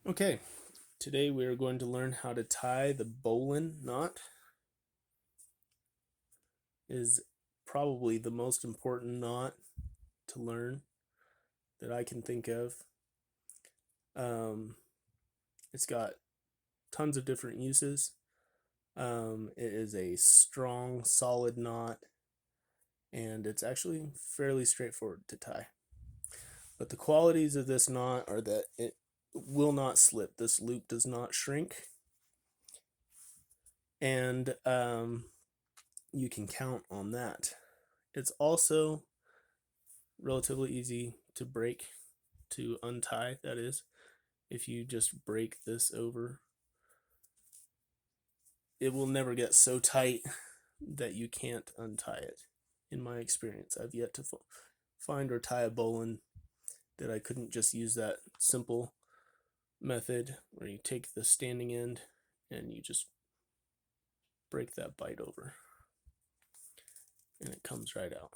Okay, today we are going to learn how to tie the bowline knot. It is probably the most important knot to learn that I can think of. Um, it's got tons of different uses. It is a strong, solid knot, and it's actually fairly straightforward to tie. But the qualities of this knot are that it will not slip. This loop does not shrink, and you can count on that. It's also relatively easy to break, to untie, that is. If you just break this over, it will never get so tight that you can't untie it. In my experience, I've yet to find or tie a bowline that I couldn't just use that simple method where you take the standing end and you just break that bight over and it comes right out.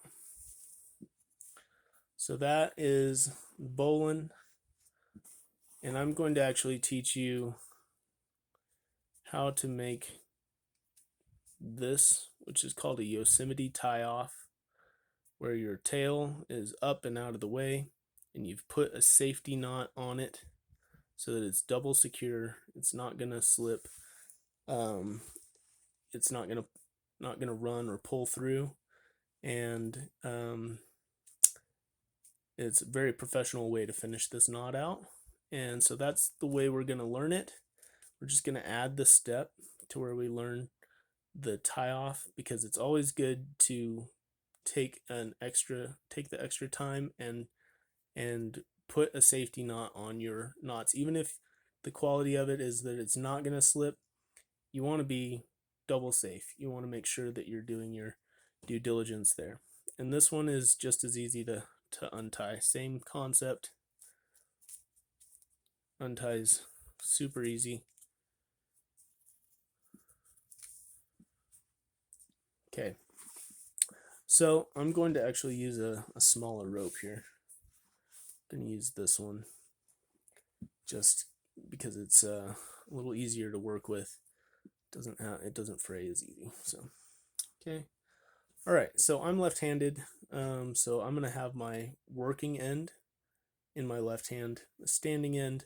So that is bowline, and I'm going to actually teach you how to make this, which is called a Yosemite Tie-Off, where your tail is up and out of the way, and you've put a safety knot on it so that it's double secure. It's not gonna slip. It's not gonna run or pull through, and it's a very professional way to finish this knot out. And so that's the way we're gonna learn it. We're just gonna add the step to where we learn the tie off, because it's always good to take the extra time and put a safety knot on your knots. Even if the quality of it is that it's not going to slip, you want to be double safe. You want to make sure that you're doing your due diligence there. And this one is just as easy to untie. Same concept. Unties super easy. Okay, so I'm going to actually use a smaller rope here. I'm going to use this one just because it's a little easier to work with. It doesn't fray as easy. So okay, all right. So I'm left-handed, so I'm gonna have my working end in my left hand. The standing end,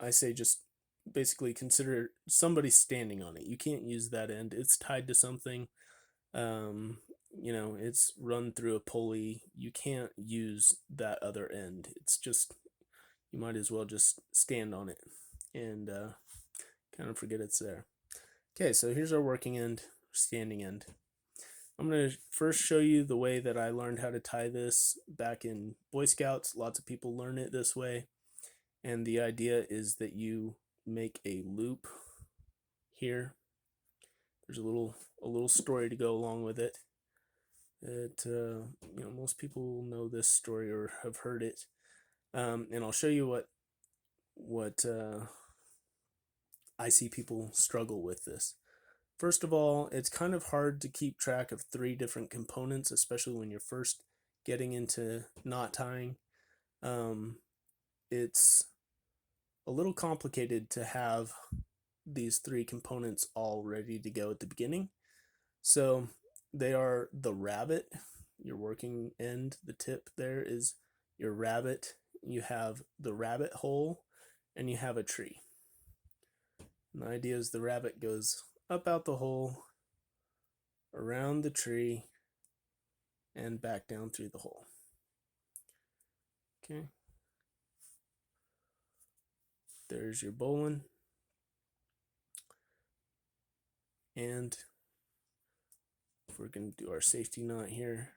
I say, just basically consider somebody standing on it. You can't use that end. It's tied to something. It's run through a pulley. You can't use that other end. It's just, you might as well just stand on it and kind of forget it's there. Okay, so here's our working end, standing end. I'm going to first show you the way that I learned how to tie this back in Boy Scouts. Lots of people learn it this way, and the idea is that you make a loop here. There's a little story to go along with it. Most people know this story or have heard it, and I'll show you what I see people struggle with this. First of all, it's kind of hard to keep track of 3 different components, especially when you're first getting into knot tying. It's a little complicated to have these 3 components all ready to go at the beginning. So they are the rabbet, your working end, the tip there is your rabbet. You have the rabbet hole, and you have a tree. And the idea is the rabbet goes up out the hole, around the tree, and back down through the hole. Okay. There's your bowline. And if we're going to do our safety knot here,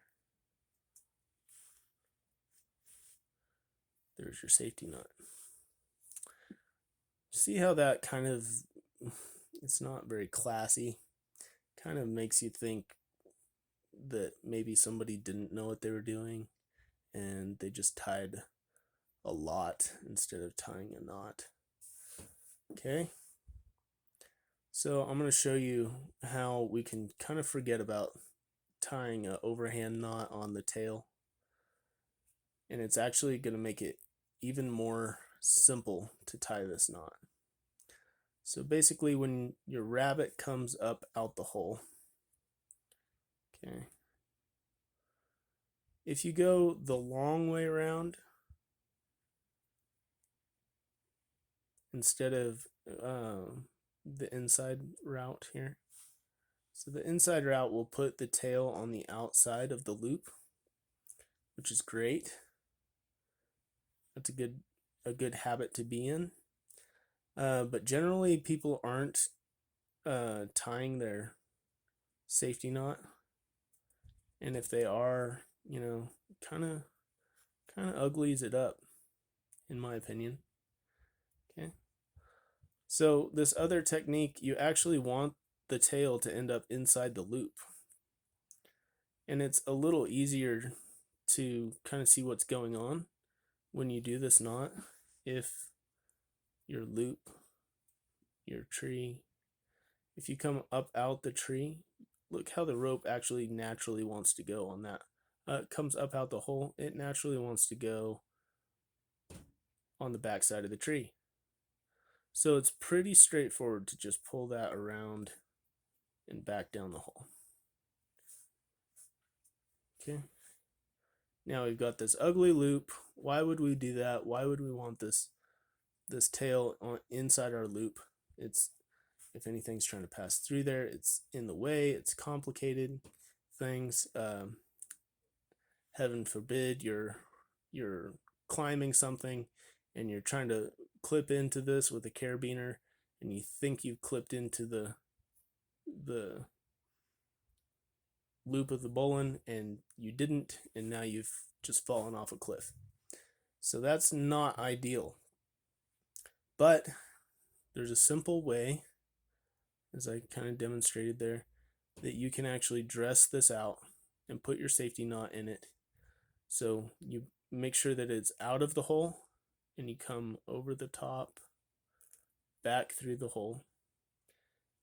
there's your safety knot. See how that kind of, it's not very classy. Kind of makes you think that maybe somebody didn't know what they were doing and they just tied a lot instead of tying a knot. Okay, so I'm going to show you how we can kind of forget about tying an overhand knot on the tail, and it's actually going to make it even more simple to tie this knot. So basically when your rabbit comes up out the hole, okay, if you go the long way around instead of the inside route here, so the inside route will put the tail on the outside of the loop, which is great. That's a good habit to be in. But generally people aren't tying their safety knot, and if they are, you know, kind of uglies it up, in my opinion. Okay, so this other technique, you actually want the tail to end up inside the loop, and it's a little easier to kind of see what's going on when you do this knot if your loop, your tree, if you come up out the tree, look how the rope actually naturally wants to go on that. It comes up out the hole, it naturally wants to go on the back side of the tree. So it's pretty straightforward to just pull that around and back down the hole. Okay. Now we've got this ugly loop. Why would we do that? Why would we want this tail on inside our loop? It's, if anything's trying to pass through there, it's in the way, it's complicated things. Heaven forbid you're climbing something and you're trying to clip into this with a carabiner and you think you've clipped into the loop of the bowline and you didn't, and now you've just fallen off a cliff. So that's not ideal. But there's a simple way, as I kind of demonstrated there, that you can actually dress this out and put your safety knot in it. So you make sure that it's out of the hole and you come over the top, back through the hole,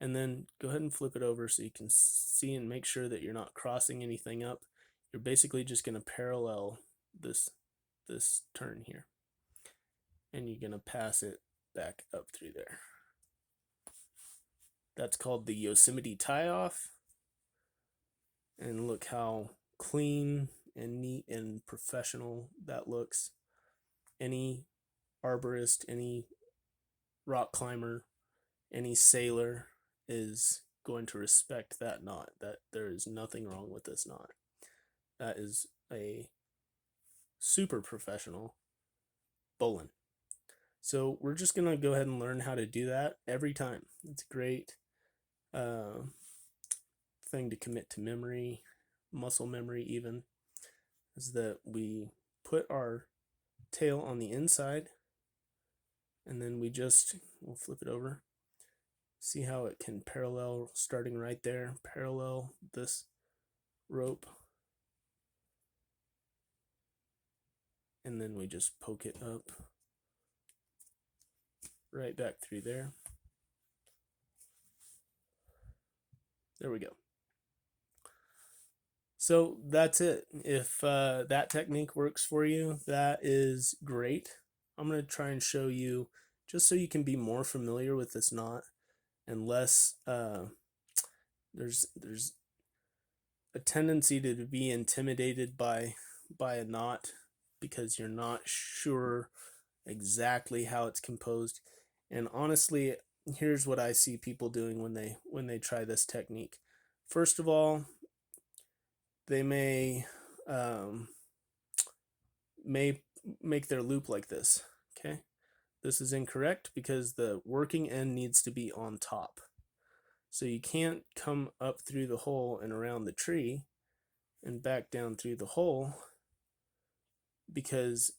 and then go ahead and flip it over so you can see and make sure that you're not crossing anything up. You're basically just going to parallel this turn here, and you're going to pass it back up through there. That's called the Yosemite Tie-Off, and look how clean and neat and professional that looks. Any arborist, any rock climber, any sailor is going to respect that knot. That there is nothing wrong with this knot. That is a super professional bowline. So we're just gonna go ahead and learn how to do that every time. It's a great thing to commit to memory, muscle memory even, is that we put our tail on the inside and then we'll flip it over. See how it can parallel, starting right there, parallel this rope. And then we just poke it up right back through there. There we go. So that's it. If that technique works for you, that is great. I'm going to try and show you, just so you can be more familiar with this knot and less, there's a tendency to be intimidated by a knot because you're not sure exactly how it's composed. And honestly, here's what I see people doing when they try this technique. First of all, they may make their loop like this. Okay, this is incorrect because the working end needs to be on top. So you can't come up through the hole and around the tree and back down through the hole, because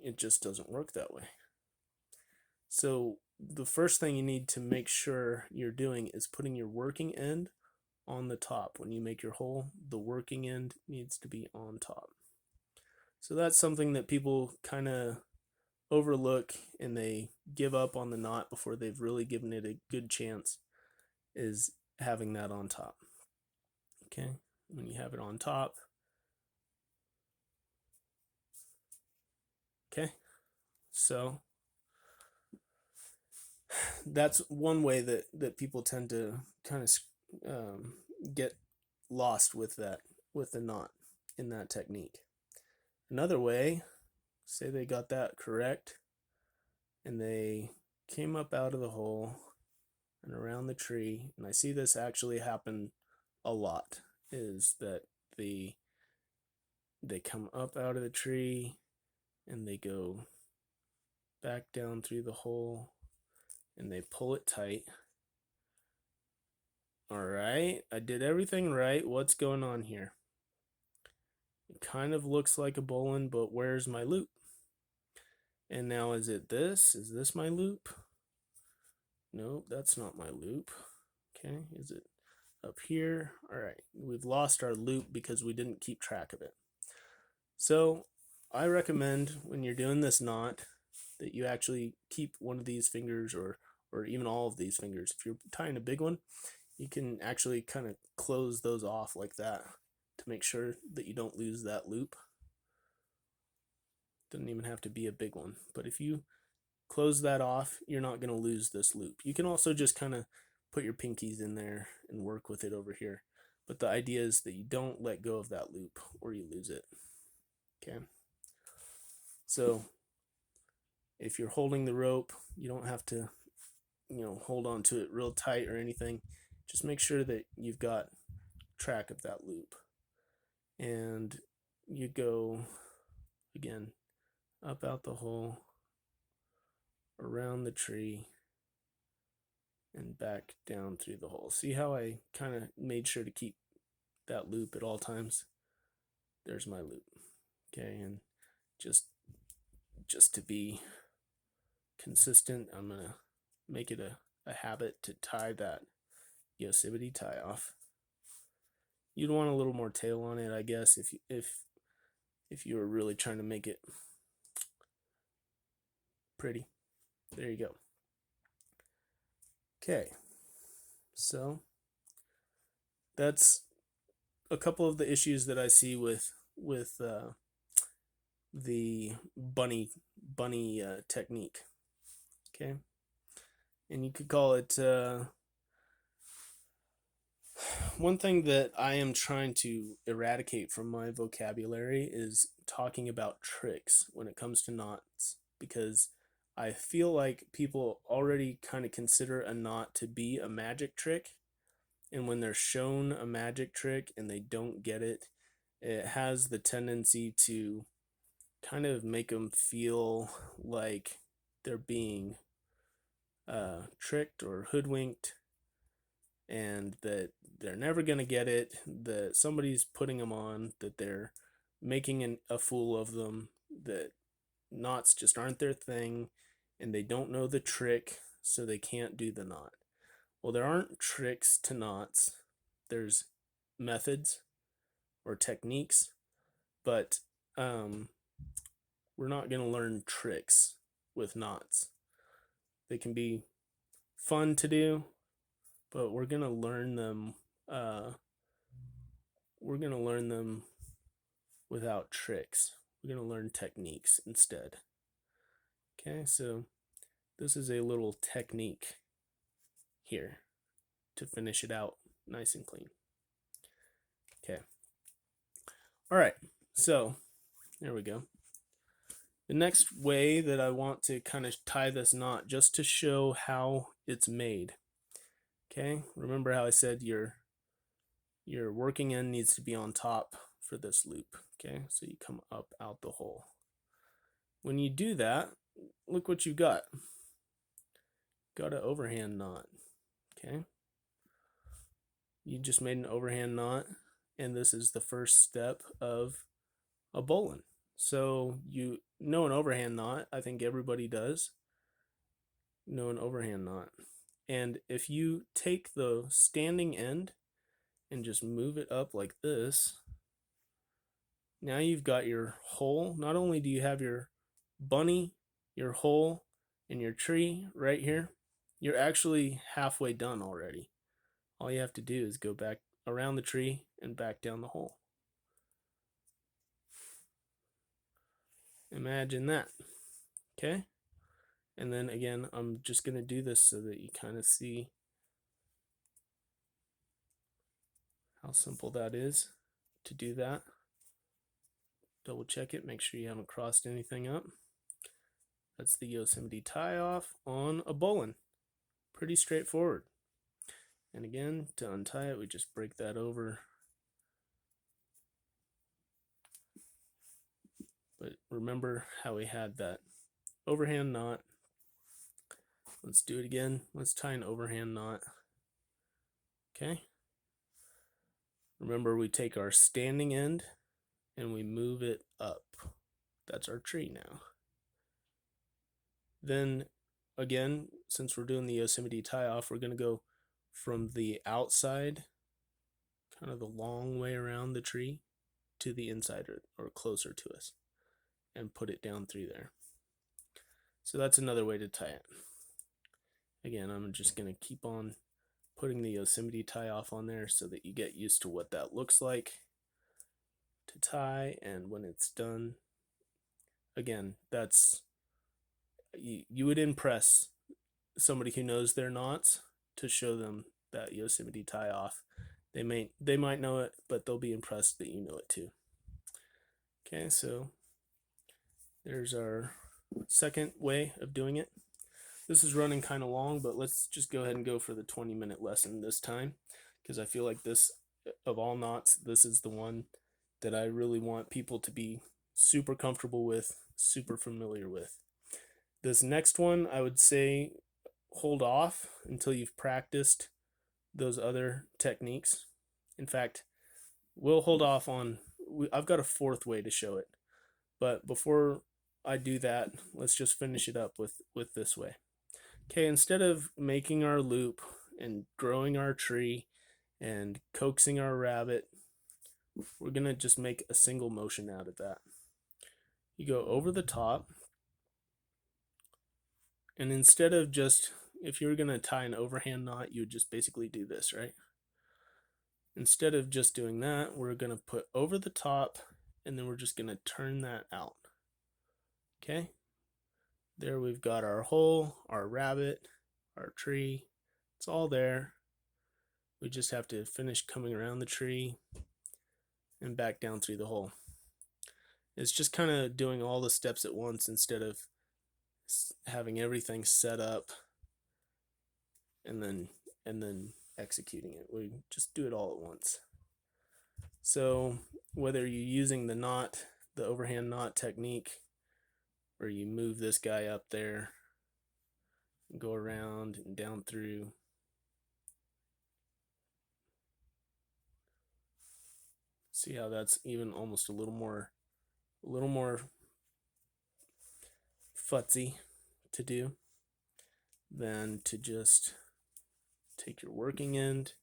it just doesn't work that way. So the first thing you need to make sure you're doing is putting your working end on the top. When you make your hole, the working end needs to be on top. So that's something that people kind of overlook, and they give up on the knot before they've really given it a good chance, is having that on top. Okay, when you have it on top, So that's one way that people tend to kind of get lost with the knot in that technique. Another way, say they got that correct and they came up out of the hole and around the tree, and I see this actually happen a lot, is that they come up out of the tree and they go back down through the hole and they pull it tight. All right, I did everything right. What's going on here? It kind of looks like a bowline, but where's my loop? And now is it this? Is this my loop? Nope, that's not my loop. Okay, is it up here? All right, we've lost our loop because we didn't keep track of it. So I recommend when you're doing this knot that you actually keep one of these fingers or even all of these fingers. If you're tying a big one, you can actually kind of close those off like that to make sure that you don't lose that loop. Doesn't even have to be a big one, but if you close that off, you're not going to lose this loop. You can also just kind of put your pinkies in there and work with it over here, but the idea is that you don't let go of that loop or you lose it. Okay, so if you're holding the rope, you don't have to hold on to it real tight or anything. Just make sure that you've got track of that loop, and you go again up out the hole, around the tree, and back down through the hole. See how I kind of made sure to keep that loop at all times? There's my loop. Okay, and just to be consistent, I'm gonna make it a habit to tie that Yosemite Tie-Off. You'd want a little more tail on it, I guess, if you were really trying to make it pretty. There you go. Okay, so that's a couple of the issues that I see with the bunny technique. Okay, and you could call it one thing that I am trying to eradicate from my vocabulary is talking about tricks when it comes to knots, because I feel like people already kind of consider a knot to be a magic trick, and when they're shown a magic trick and they don't get it, it has the tendency to kind of make them feel like they're being tricked or hoodwinked, and that they're never going to get it, that somebody's putting them on, that they're making a fool of them, that knots just aren't their thing, and they don't know the trick, so they can't do the knot. Well, there aren't tricks to knots. There's methods or techniques, but we're not going to learn tricks with knots. They can be fun to do, but we're going to learn them without tricks. We're going to learn techniques instead. Okay, so this is a little technique here to finish it out nice and clean. Okay. All right, so there we go. The next way that I want to kind of tie this knot, just to show how it's made. Okay, remember how I said your working end needs to be on top for this loop. Okay, so you come up out the hole. When you do that, look what you've got. Got an overhand knot. Okay, you just made an overhand knot, and this is the first step of a bowline. So you know an overhand knot. I think everybody does know an overhand knot. And if you take the standing end and just move it up like this, now you've got your hole. Not only do you have your bunny, your hole, and your tree right here, you're actually halfway done already. All you have to do is go back around the tree and back down the hole. Imagine that. Okay, and then again, I'm just going to do this so that you kind of see how simple that is to do that. Double check it, make sure you haven't crossed anything up. That's the Yosemite Tie-Off on a bowline. Pretty straightforward. And again, to untie it, we just break that over. But remember how we had that overhand knot. Let's do it again. Let's tie an overhand knot. Okay. Remember, we take our standing end and we move it up. That's our tree now. Then again, since we're doing the Yosemite tie-off, we're going to go from the outside, kind of the long way around the tree, to the inside or closer to us, and put it down through there. So that's another way to tie it. Again, I'm just going to keep on putting the Yosemite tie-off on there so that you get used to what that looks like to tie. And when it's done, again, that's you would impress somebody who knows their knots to show them that Yosemite tie-off. They might know it, but they'll be impressed that you know it too. Okay, so there's our second way of doing it. This is running kind of long, but let's just go ahead and go for the 20-minute lesson this time, because I feel like this, of all knots, this is the one that I really want people to be super comfortable with, super familiar with. This next one, I would say hold off until you've practiced those other techniques. In fact, we'll hold off on, I've got a fourth way to show it, but before I do that, let's just finish it up with this way. Okay, instead of making our loop and growing our tree and coaxing our rabbit, we're gonna just make a single motion out of that. You go over the top, and instead of just, if you were gonna tie an overhand knot, you would just basically do this, right? Instead of just doing that, we're gonna put over the top, and then we're just gonna turn that out. Okay, there we've got our hole, our rabbit, our tree. It's all there. We just have to finish coming around the tree and back down through the hole. It's just kind of doing all the steps at once instead of having everything set up and then executing it. We just do it all at once. So whether you're using the knot, the overhand knot technique, or you move this guy up there, go around and down through, see how that's even almost a little more futzy to do than to just take your working end,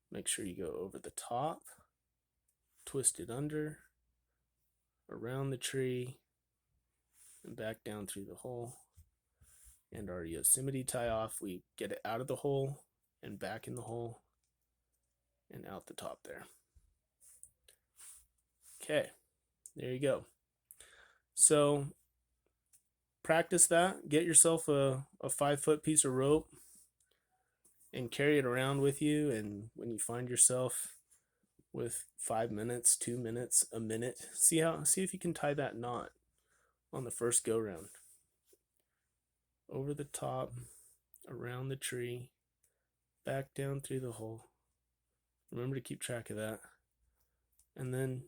make sure you go over the top, twist it under, around the tree, and back down through the hole. And our Yosemite tie-off, we get it out of the hole and back in the hole and out the top there. Okay, there you go. So practice that. Get yourself a 5-foot piece of rope and carry it around with you. And when you find yourself with 5 minutes, 2 minutes, a minute, see if you can tie that knot on the first go round. Over the top, around the tree, back down through the hole. Remember to keep track of that. And then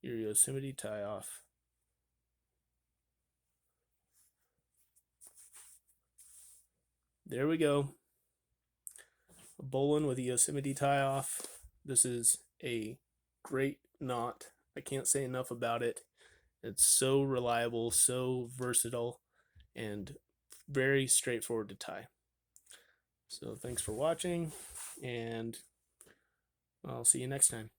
your Yosemite tie-off. There we go. A bowline with a Yosemite tie-off. This is a great knot. I can't say enough about it. It's so reliable, so versatile, and very straightforward to tie. So thanks for watching, and I'll see you next time.